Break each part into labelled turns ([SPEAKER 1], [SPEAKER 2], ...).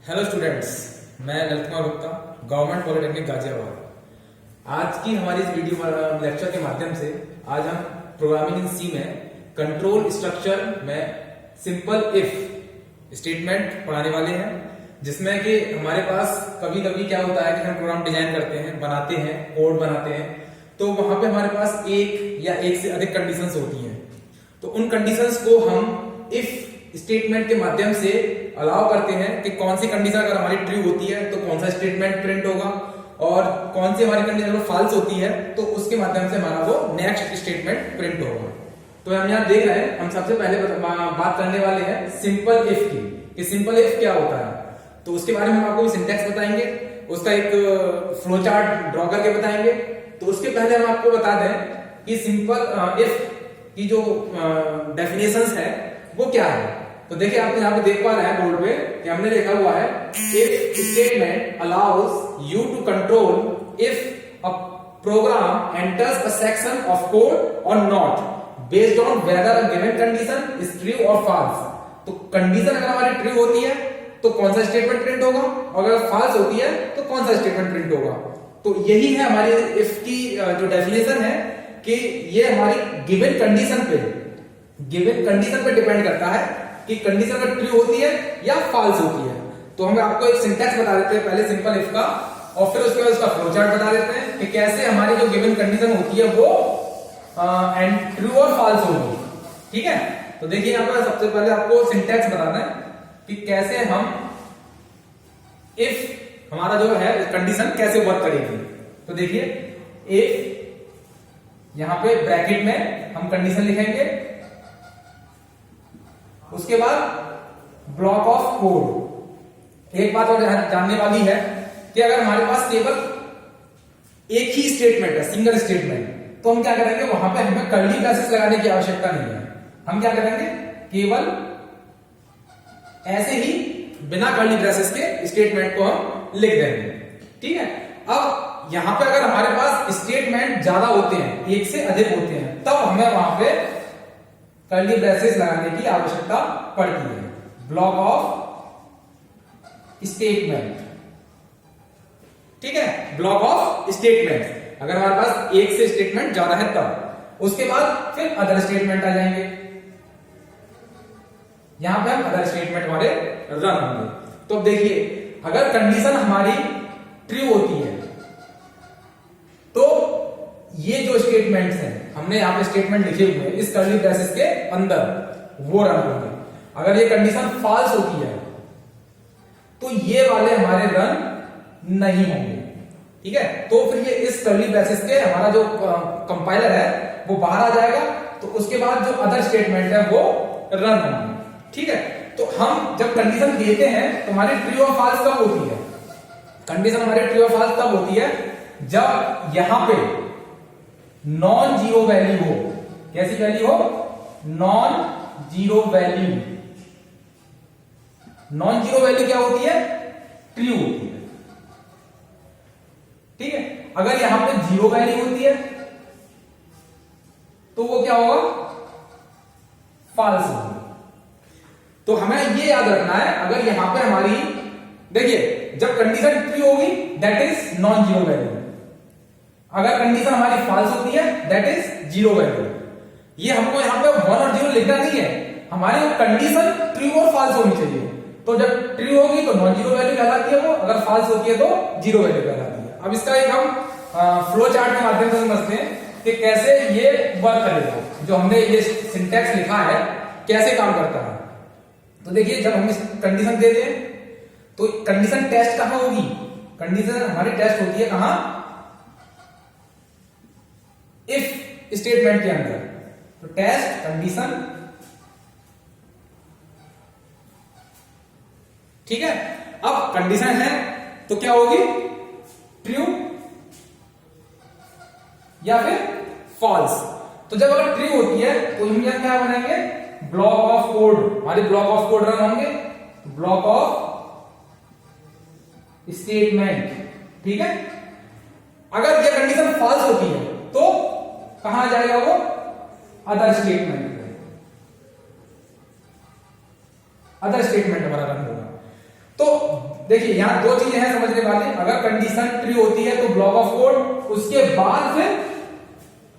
[SPEAKER 1] Hello students, मैं Lalit Kumar Gupta, government polytechnic Ghaziabad. आज की हमारी इस वीडियो लेक्चर के माध्यम से आज हम प्रोग्रामिंग इन सी में कंट्रोल स्ट्रक्चर में सिंपल इफ स्टेटमेंट पढ़ाने वाले हैं, जिसमें कि हमारे पास कभी कभी क्या होता है कि हम प्रोग्राम डिजाइन करते हैं, बनाते हैं, कोड बनाते हैं, तो वहां पे हमारे पास एक या एक से अधिक कंडीशंस होती हैं। तो उन कंडीशंस को हम इफ स्टेटमेंट के माध्यम से अलाउ करते हैं कि कौन सी कंडीशन अगर हमारी ट्रू होती है तो कौन सा स्टेटमेंट प्रिंट होगा, और कौन सी हमारी कंडीशन अगर फॉल्स होती है तो उसके माध्यम से हमारा वो नेक्स्ट स्टेटमेंट प्रिंट होगा। तो हम यहाँ देख रहे हैं, हम सबसे पहले बात करने वाले हैं सिंपल इफ की, कि सिंपल इफ क्या होता है। तो उसके बारे में हम आपको सिंटैक्स बताएंगे, उसका एक फ्लो चार्ट ड्रॉ करके बताएंगे। तो उसके पहले हम आपको बता दें कि सिंपल इफ की जो डेफिनेशंस है वो क्या है। तो देखिए, आप यहाँ पे देख पा रहे हैं बोर्ड पे कि हमने लिखा हुआ है if statement allows you to control if a program enters a section of code और not based on whether a given condition is true और फॉल्स। तो कंडीशन अगर हमारी ट्रू होती है तो कौन सा स्टेटमेंट प्रिंट होगा, और अगर फॉल्स होती है तो कौन सा स्टेटमेंट प्रिंट होगा। तो यही है हमारी इफ की जो डेफिनेशन है कि ये हमारी गिवन कंडीशन पे डिपेंड करता है कि कंडीशन अगर ट्रू होती है या फॉल्स होती है। तो हम आपको एक सिंटैक्स बता देते हैं पहले सिंपल इफ का, और फिर उसके बाद उसका फ्लो चार्ट बता देते हैं कि कैसे हमारी जो गिवन कंडीशन होती है वो ट्रू और फॉल्स होगी। ठीक है, तो देखिए यहाँ पर सबसे पहले आपको सिंटैक्स बताना है कि कैसे हम इफ हमारा जो है कंडीशन कैसे वर्क करेगी। तो देखिए, इफ यहां पे ब्रैकेट में हम कंडीशन लिखेंगे, उसके बाद ब्लॉक ऑफ कोड। एक बात और जानने वाली है कि अगर हमारे पास केवल एक ही स्टेटमेंट है, सिंगल स्टेटमेंट, तो हम क्या करेंगे, वहां पे हमें कर्ली ब्रेसेस लगाने की आवश्यकता नहीं है। हम क्या करेंगे, केवल ऐसे ही बिना कर्ली ब्रेसेस के स्टेटमेंट को हम लिख देंगे। ठीक है, अब यहां पे अगर हमारे पास स्टेटमेंट ज्यादा होते हैं, एक से अधिक होते हैं, तब हमें वहां पे कर्ली ब्रेसेस लगाने की आवश्यकता पड़ती है। ब्लॉक ऑफ स्टेटमेंट, ठीक है, ब्लॉक ऑफ स्टेटमेंट अगर हमारे पास एक से स्टेटमेंट ज्यादा है तब। उसके बाद फिर अदर स्टेटमेंट आ जाएंगे, यहां पे हम अदर स्टेटमेंट हमारे रन होंगे। तो अब देखिए, अगर कंडीशन हमारी ट्रू होती है तो ये जो स्टेटमेंट्स हैं, हमने यहां पे स्टेटमेंट लिखे हुए हैं इस कर्ली ब्रेसेस के अंदर, वो रन होंगे। अगर ये कंडीशन फॉल्स होती है तो ये वाले हमारे रन नहीं होंगे। ठीक है, तो फिर ये इस कर्ली ब्रेसेस के हमारा जो कंपाइलर है वो बाहर आ जाएगा, तो उसके बाद जो अदर स्टेटमेंट है वो रन होंगे। ठीक है, तो हम जब कंडीशन देते हैं तो हमारी ट्रू और फॉल्स कब होती है, कंडीशन हमारी ट्रू और फॉल्स तब होती है जब यहां पे नॉन जीरो वैल्यू हो। कैसी वैल्यू हो, non zero value. Non zero value क्या होती है, ट्रू होती है। ठीक है, अगर यहां पे जीरो वैल्यू होती है तो वो क्या होगा, फॉल्स होगा। तो हमें ये याद रखना है, अगर यहां पे हमारी, देखिए, जब कंडीशन ट्रू होगी that is non zero value, अगर कंडीशन हमारी फॉल्स होती है दैट इज जीरो वैल्यू। ये हमको यहां पे 1 और 0 लिखना नहीं है, हमारी कंडीशन ट्रू और फॉल्स होनी चाहिए। तो जब ट्रू होगी तो नॉन जीरो वैल्यू कहलाती है वो, अगर फॉल्स होती है तो जीरो वैल्यू कहलाती है। अब इसका एक हम फ्लो चार्ट के माध्यम से समझते हैं कि कैसे ये वर्क करेगा, जो हमने ये सिंटैक्स लिखा है कैसे काम करता है। तो देखिए, जब हम इस कंडीशन देते हैं तो कंडीशन टेस्ट कहां होगी, कंडीशन हमारी टेस्ट होती है कहां, इफ स्टेटमेंट के अंदर। तो टेस्ट कंडीशन, ठीक है। अब कंडीशन है तो क्या होगी, ट्रू या फिर फॉल्स। तो जब अगर ट्रू होती है तो हम यहां क्या बनाएंगे, ब्लॉक ऑफ कोड, हमारे ब्लॉक ऑफ कोड रन होंगे, ब्लॉक ऑफ स्टेटमेंट। ठीक है, अगर ये कंडीशन फॉल्स होती है तो कहां जाएगा वो, अदर स्टेटमेंट पे, अदर स्टेटमेंट हमारा रन होगा। तो देखिए यहां दो चीजें हैं समझने वाली। अगर कंडीशन ट्रू होती है तो ब्लॉक ऑफ कोड, उसके बाद फिर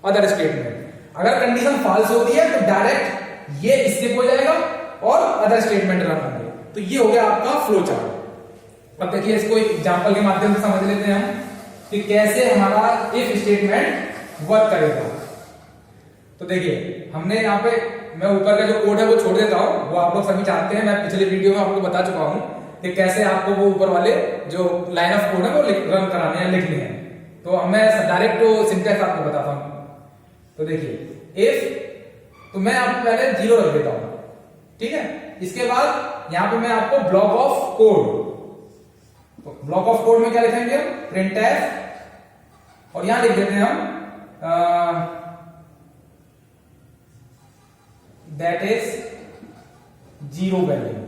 [SPEAKER 1] अदर स्टेटमेंट। अगर कंडीशन फॉल्स होती है तो डायरेक्ट ये स्किप हो जाएगा और अदर स्टेटमेंट रन होंगे। तो ये हो गया आपका फ्लो चार्ट। अब देखिए इसको एक एग्जांपल के माध्यम से समझ लेते हैं हम कि कैसे हमारा इफ स्टेटमेंट वर्क करेगा। तो देखिए हमने यहाँ पे, मैं ऊपर का जो कोड है वो छोड़ देता हूं, वो आप लोग सभी जानते हैं। मैं पिछले वीडियो में आपको बता चुका हूं कि कैसे आपको वो ऊपर वाले जो लाइन ऑफ कोड है वो रन कराने हैं, लिखने हैं। तो मैं डायरेक्ट सिंटैक्स आपको बताता हूं। तो देखिए इफ, तो मैं आपको पहले 0 रख देता हूं, ठीक है। इसके बाद यहां पे मैं आपको ब्लॉक ऑफ कोड, तो ब्लॉक ऑफ कोड में क्या लिखेंगे हम, प्रिंटफ, और यहां लिख देते हैं हम दैट इज 0 वैल्यू।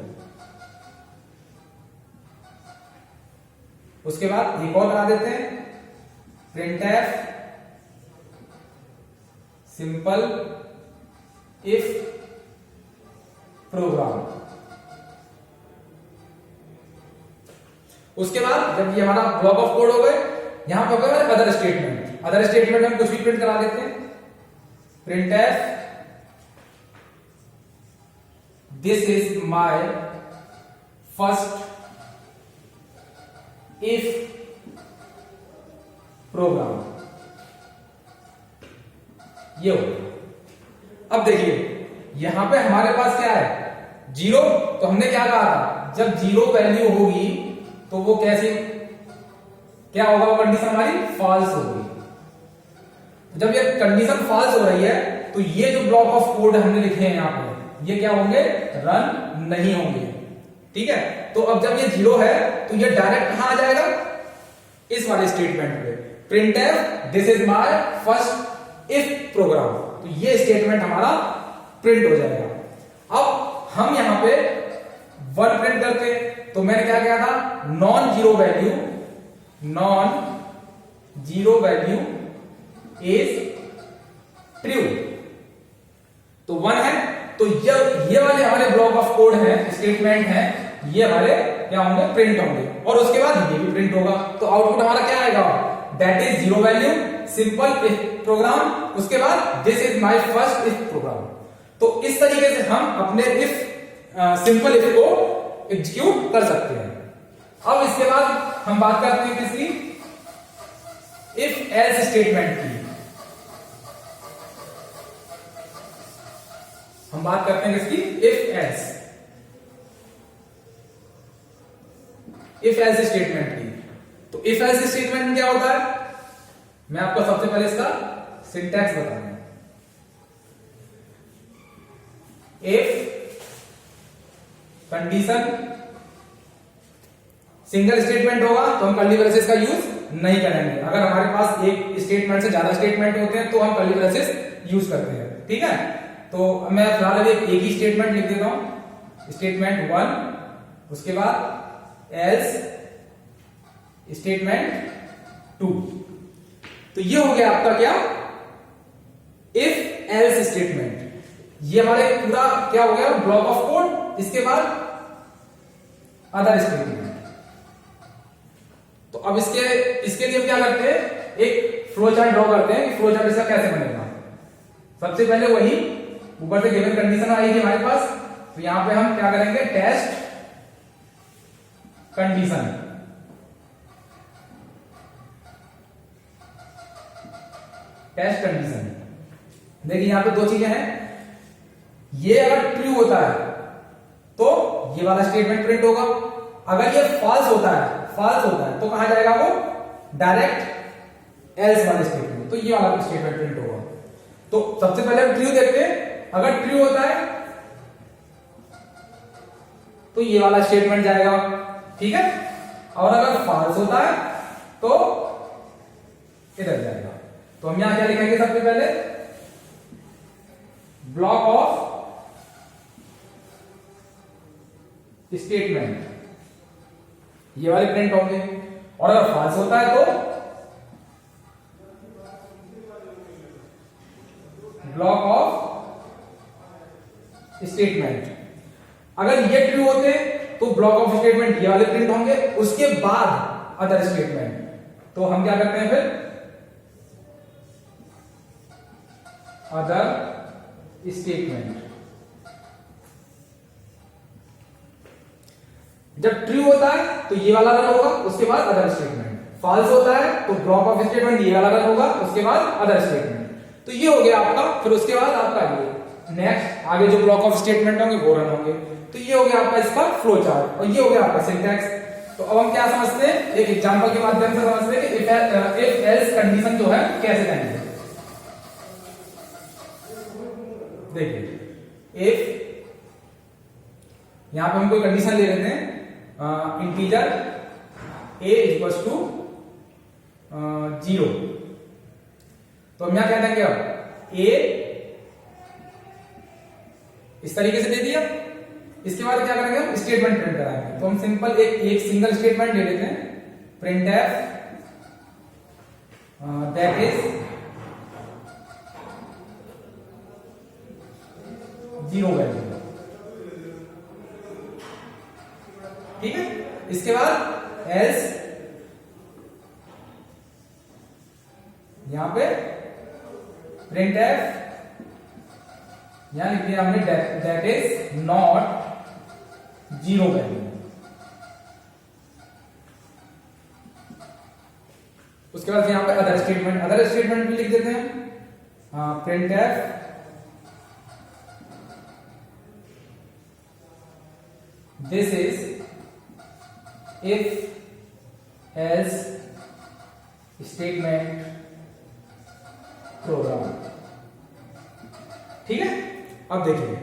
[SPEAKER 1] उसके बाद एक और बना देते हैं, प्रिंटफ सिंपल इफ प्रोग्राम। उसके बाद जब ये हमारा ब्लॉक ऑफ कोड हो गए, यहां पे होगा अदर स्टेटमेंट। अदर स्टेटमेंट हम कुछ भी प्रिंट करा देते हैं, printf this is my first if program. ये हो गया। अब देखिए यहां पे हमारे पास क्या है, 0। तो हमने क्या कहा था, जब 0 वैल्यू होगी तो वो कैसे, क्या होगा, वो कंडीशन हमारी फॉल्स होगी। जब ये कंडीशन फॉल्स हो रही है तो ये जो ब्लॉक ऑफ कोड हमने लिखे हैं यहां पे, ये क्या होंगे, रन नहीं होंगे, ठीक है। तो अब जब ये 0 है तो ये डायरेक्ट कहां आ जाएगा, इस वाले स्टेटमेंट पे, printf this is my first if program. तो ये स्टेटमेंट हमारा प्रिंट हो जाएगा। अब हम यहां पे 1 प्रिंट करते, तो मैंने क्या किया था, non zero value is true. तो 1 है, तो ये वाले हमारे ब्लॉक ऑफ कोड है, स्टेटमेंट है, ये हमारे क्या होंगे, प्रिंट होंगे। और उसके बाद ये भी प्रिंट होगा। तो आउटपुट हमारा क्या आएगा, that is 0 value simple if program. उसके बाद this is my first if program. तो इस तरीके से हम अपने इफ सिंपल इफ को एग्जीक्यूट कर सकते हैं। अब इसके बाद हम बात करते हैं किसकी, इफ एल्स स्टेटमेंट की। हम बात करते हैं किसकी, इफ एल्स स्टेटमेंट की। तो इफ एल्स स्टेटमेंट में क्या होता है, मैं आपको सबसे पहले इसका सिंटैक्स बताऊंगा। इफ कंडीशन सिंगल स्टेटमेंट होगा तो हम कर्ली ब्रेसेस का यूज नहीं करेंगे। अगर हमारे पास एक स्टेटमेंट से ज्यादा स्टेटमेंट होते हैं तो हम कर्ली ब्रेसेस यूज करते हैं, ठीक है। तो मैं फिलहाल अभी एक ही स्टेटमेंट लिख देता हूं, स्टेटमेंट 1, उसके बाद एल्स स्टेटमेंट 2। तो ये हो गया आपका क्या, इफ एल्स स्टेटमेंट। ये हमारे पूरा क्या हो गया, ब्लॉक ऑफ कोड। इसके बाद अदर स्टेटमेंट। तो अब इसके लिए हम क्या करते हैं, एक फ्लो चार्ट ड्रॉ करते हैं कि फ्लो चार्ट इसका कैसे बनेगा। सबसे पहले वही ऊपर से गिवन कंडीशन आएगी हमारे पास, तो यहां पे हम क्या करेंगे, टेस्ट कंडीशन। देखिए यहां पे दो चीजें हैं, ये अगर ट्रू होता है तो ये वाला स्टेटमेंट प्रिंट होगा। अगर ये फॉल्स होता है तो कहां जाएगा वो, डायरेक्ट एल्स वाले स्टेटमेंट। तो ये वाला स्टेटमेंट प्रिंट होगा। तो सबसे पहले हम ट्रू देखते हैं। अगर ट्रू होता है तो ये वाला स्टेटमेंट जाएगा, ठीक है। और अगर फॉल्स होता है तो इधर जाएगा। तो हम यहां क्या लिखेंगे, सबसे पहले ब्लॉक ऑफ स्टेटमेंट, ये वाले प्रिंट होंगे। और अगर फॉल्स होता है तो ब्लॉक ऑफ स्टेटमेंट। अगर ये ट्रू होते तो ब्लॉक ऑफ स्टेटमेंट ये वाले प्रिंट होंगे, उसके बाद अदर स्टेटमेंट। तो हम क्या करते हैं फिर, अदर स्टेटमेंट। जब ट्रू होता है तो ये वाला रन होगा, उसके बाद अदर स्टेटमेंट। फॉल्स होता है तो ब्लॉक ऑफ स्टेटमेंट ये वाला रन होगा, उसके बाद अदर स्टेटमेंट। तो ये हो गया आपका। फिर उसके बाद आपका ये नेक्स्ट आगे जो ब्लॉक ऑफ स्टेटमेंट होंगे वो रन होंगे। तो ये हो गया आपका इसका फ्लो चार्ट, और ये हो गया आपका सिंटैक्स। तो अब हम क्या समझते हैं, एक एग्जांपल के माध्यम से समझते हैं कि इफ एल्स कंडीशन जो है कैसे करेंगे। देखिए, इफ यहां पे हम कोई कंडीशन ले लेते हैं, इंटीजर a इक्वल्स टू 0। तो हम यहां कहते हैं क्या, a इस तरीके से दे दिया। इसके बाद क्या करेंगे, हम स्टेटमेंट प्रिंट कराएंगे। तो हम सिंपल एक सिंगल स्टेटमेंट ले लेते हैं, print F that is 0 value. ठीक है, इसके बाद एल्स यहां पे प्रिंट एफ, यहां लिख दिया हमने दैट इज नॉट 0 वैल्यू। उसके बाद यहां पे अदर स्टेटमेंट भी लिख देते हैं, print f this is if else statement program. ठीक है, अब देखिए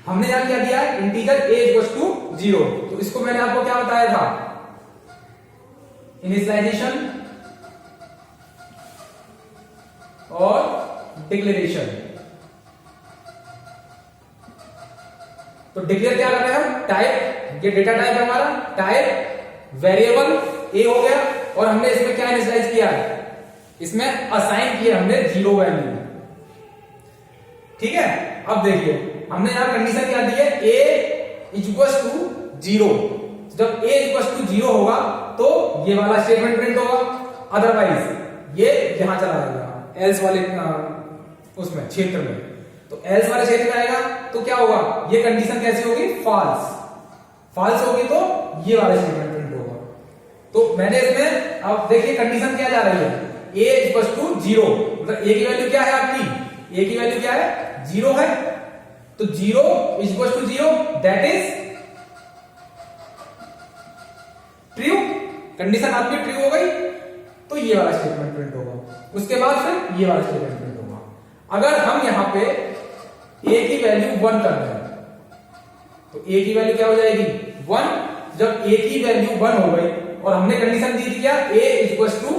[SPEAKER 1] हमने यहां क्या दिया है, इंटीजर a इक्वल्स टू 0। तो इसको मैंने आपको क्या बताया था, इनिशियलाइजेशन और डिक्लेरेशन। तो डिक्लेयर क्या कर रहे हैं हम, टाइप, ये डेटा टाइप है हमारा, टाइप वेरिएबल a हो गया, और हमने इसमें क्या इनिशियलाइज किया है, इसमें असाइन किया हमने 0 वैल्यू। ठीक है, अब देखिए हमने यहां कंडीशन क्या दी है, a इक्वल्स टू 0। जब a इक्वल्स टू 0 होगा तो ये वाला स्टेटमेंट प्रिंट होगा, अदरवाइज ये यहां चला जाएगा एल्स वाले उसमें क्षेत्र में। तो एल्स वाले क्षेत्र में आएगा तो क्या होगा, ये कंडीशन कैसी होगी, फॉल्स होगी, तो ये वाला स्टेटमेंट प्रिंट होगा। तो मैंने इसमें अब देखिए कंडीशन क्या जा रही है, a इक्वल्स टू 0, मतलब a की वैल्यू क्या है आपकी, a की वैल्यू क्या है, 0 है। तो 0 equals to 0 that is true. Condition आपकी ट्रू हो गई तो ये वाला स्टेटमेंट प्रिंट होगा, उसके बाद फिर ये वाला स्टेटमेंट प्रिंट होगा। अगर हम यहां पे a की वैल्यू 1 कर दें तो a की वैल्यू क्या हो जाएगी, 1। जब a की वैल्यू 1 हो गई और हमने कंडीशन दी थी क्या, a इक्वल्स टू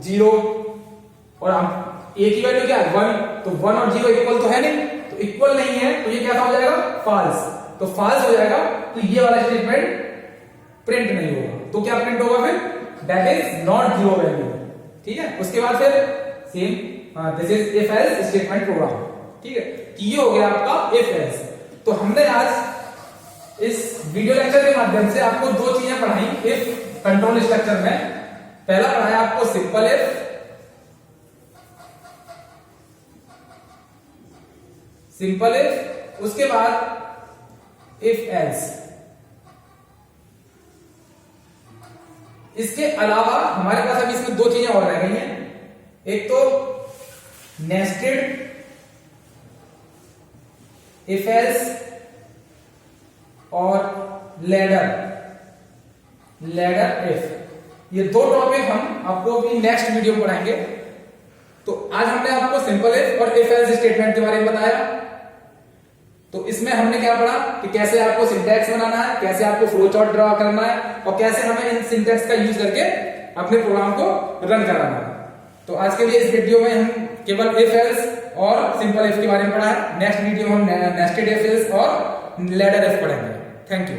[SPEAKER 1] 0, और हम a की वैल्यू क्या है, 1। तो 1 और 0 इक्वल तो है नहीं, तो इक्वल नहीं है, तो ये कैसा हो जाएगा, फॉल्स। तो फॉल्स हो जाएगा, तो ये वाला स्टेटमेंट प्रिंट नहीं होगा। तो क्या प्रिंट होगा फिर, दैट इज नॉट 0 वैल्यू। ठीक है, उसके बाद फिर same this is if else statement program. ठीक है, ये हो गया आपका इफ एल्स। तो हमने आज इस वीडियो लेक्चर के माध्यम से आपको 2 चीजें पढ़ाई इफ कंट्रोल स्ट्रक्चर में। पहला पढ़ाया आपको सिंपल इफ, उसके बाद इफ एल्स। इसके अलावा हमारे पास अभी इसमें 2 चीजें और रह गई हैं, एक तो नेस्टेड इफ एल्स और लैडर इफ। ये 2 टॉपिक हम आपको अभी नेक्स्ट वीडियो में पढ़ाएंगे। तो आज हमने आपको सिंपल इफ और इफ एल्स स्टेटमेंट के बारे में बताया। तो इसमें हमने क्या पढ़ा कि कैसे आपको सिंटैक्स बनाना है, कैसे आपको फ्लो चार्ट ड्रा करना है, और कैसे हमें इन सिंटैक्स का यूज करके अपने प्रोग्राम को रन कराना है। तो आज के लिए इस वीडियो में हम केवल इफ एल्स और सिंपल इफ के बारे में पढ़ा है। नेक्स्ट वीडियो में हम नेस्टेड इफ एल्स और लैडर इफ पढ़ेंगे। Thank you.